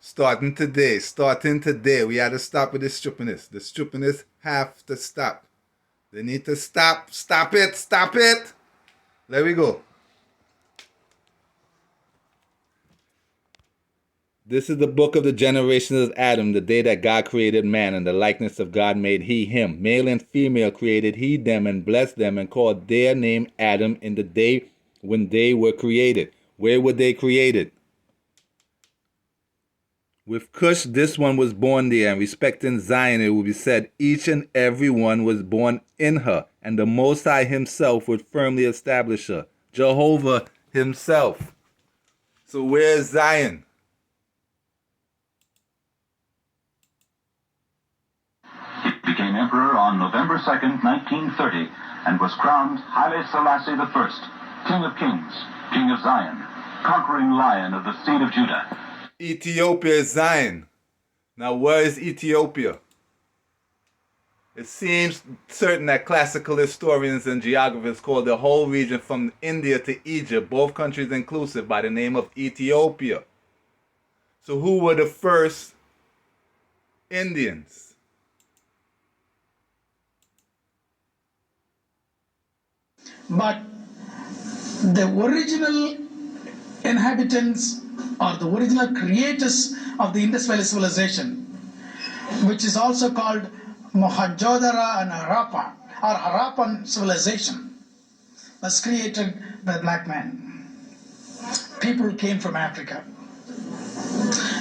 Starting today, we had to stop with the stupidness. The stupidness have to stop. They need to stop. Stop it. Stop it. There we go. This is the book of the generations of Adam, the day that God created man, and the likeness of God made he him. Male and female created he them, and blessed them, and called their name Adam in the day when they were created. Where were they created? With Cush, this one was born there, and respecting Zion, it will be said, each and every one was born in her, and the Most High himself would firmly establish her. Jehovah himself. So where's Zion? He became emperor on November 2nd, 1930, and was crowned Haile Selassie I, King of Kings, King of Zion, conquering lion of the seed of Judah. Ethiopia is Zion. Now where is Ethiopia? It seems certain that classical historians and geographers call the whole region from India to Egypt, both countries inclusive, by the name of Ethiopia. So who were the first Indians? But the original inhabitants or the original creators of the Indus Valley civilization, which is also called Mohenjo-daro and Harappa, or Harappan civilization, was created by black men. People came from Africa.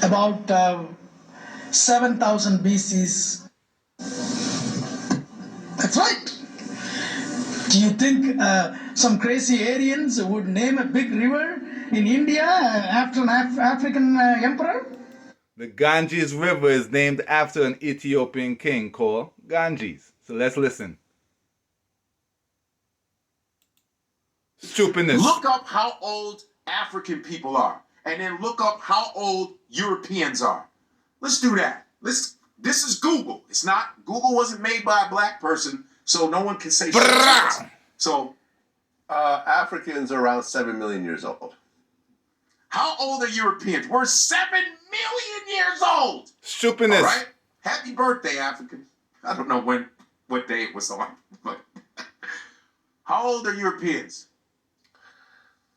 About 7,000 BCs. That's right. Do you think some crazy Aryans would name a big river in India after an African emperor? The Ganges River is named after an Ethiopian king called Ganges. So let's listen. Stupidness. Look up how old African people are, and then look up how old Europeans are. Let's do that. This is Google. It's not, Google wasn't made by a black person, so no one can say shit. So, Africans are around 7 million years old. How old are Europeans? We're 7 million years old. Stupidness. All right. Happy birthday, African. I don't know what day it was on, but how old are Europeans?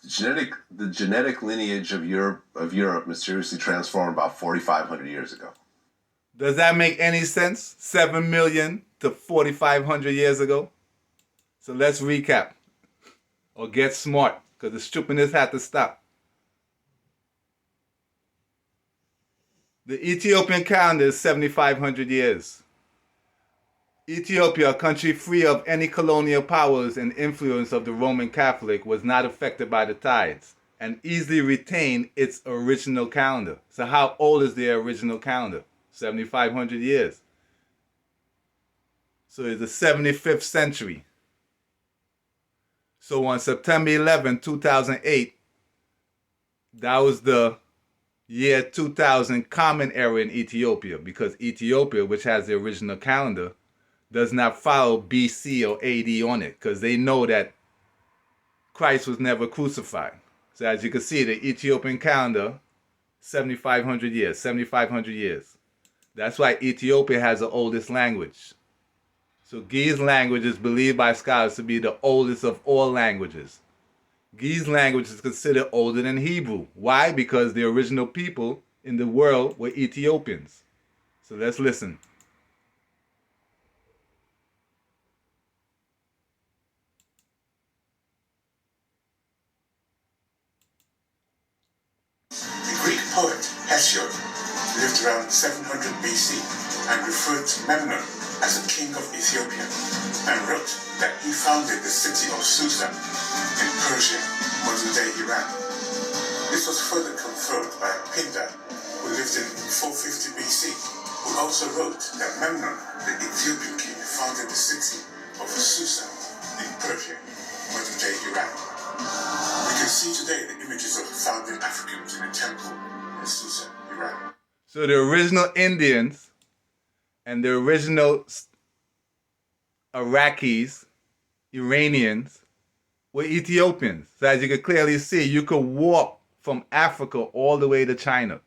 The genetic lineage of Europe mysteriously transformed about 4,500 years ago. Does that make any sense? 7 million to 4,500 years ago? So let's recap. Or get smart, because the stupidness had to stop. The Ethiopian calendar is 7,500 years. Ethiopia, a country free of any colonial powers and influence of the Roman Catholic, was not affected by the tides and easily retained its original calendar. So how old is their original calendar? 7,500 years. So it's the 75th century. So on September 11, 2008, that was the year 2000 common era in Ethiopia, because Ethiopia, which has the original calendar, does not follow BC or AD on it, because they know that Christ was never crucified. So as you can see, the Ethiopian calendar, 7,500 years, 7,500 years. That's why Ethiopia has the oldest language. So Ge'ez language is believed by scholars to be the oldest of all languages. Ge'ez language is considered older than Hebrew. Why? Because the original people in the world were Ethiopians. So let's listen. The Greek poet Hesiod lived around 700 BC and referred to Memnon as a king of Ethiopia, and wrote that he founded the city of Susa in Persia, modern-day Iran. This was further confirmed by Pindar, who lived in 450 BC, who also wrote that Memnon, the Ethiopian king, founded the city of Susa in Persia, modern-day Iran. We can see today the images of founding Africans in a temple in Susa, Iran. So the original Indians and the original Iraqis, Iranians, were Ethiopians. So as you can clearly see, you could walk from Africa all the way to China.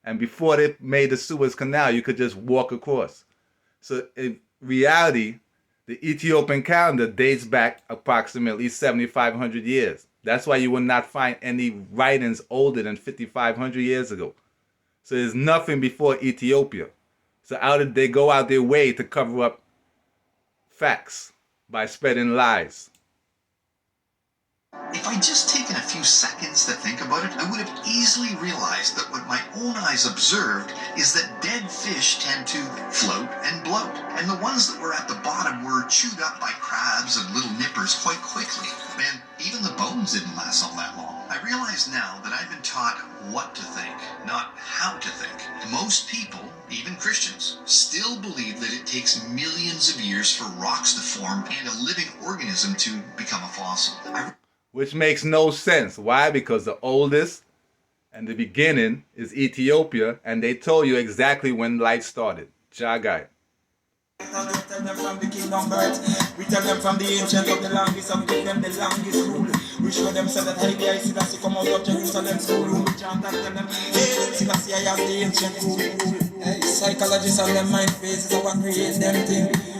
And before they made the Suez Canal, you could just walk across. So in reality, the Ethiopian calendar dates back approximately 7,500 years. That's why you will not find any writings older than 5,500 years ago. So there's nothing before Ethiopia. So they go out their way to cover up facts by spreading lies. If I'd just taken a few seconds to think about it, I would have easily realized that what my own eyes observed is that dead fish tend to float and bloat, and the ones that were at the bottom were chewed up by crabs and little nippers quite quickly, and even the bones didn't last all that long. I realize now that I've been taught what to think, not how to think. Most people, even Christians, still believe that it takes millions of years for rocks to form and a living organism to become a fossil. Which makes no sense. Why? Because the oldest and the beginning is Ethiopia, and they told you exactly when life started. Jagai. We tell them from the kingdom birth. We tell them from the ancient of the longest and give them the longest rule. We show them so that Haile I Selassie come out of Jerusalem school. We chant and tell them, Haile Selassie I have the ancient rule. Psychologists and them mind phases are what create them thing.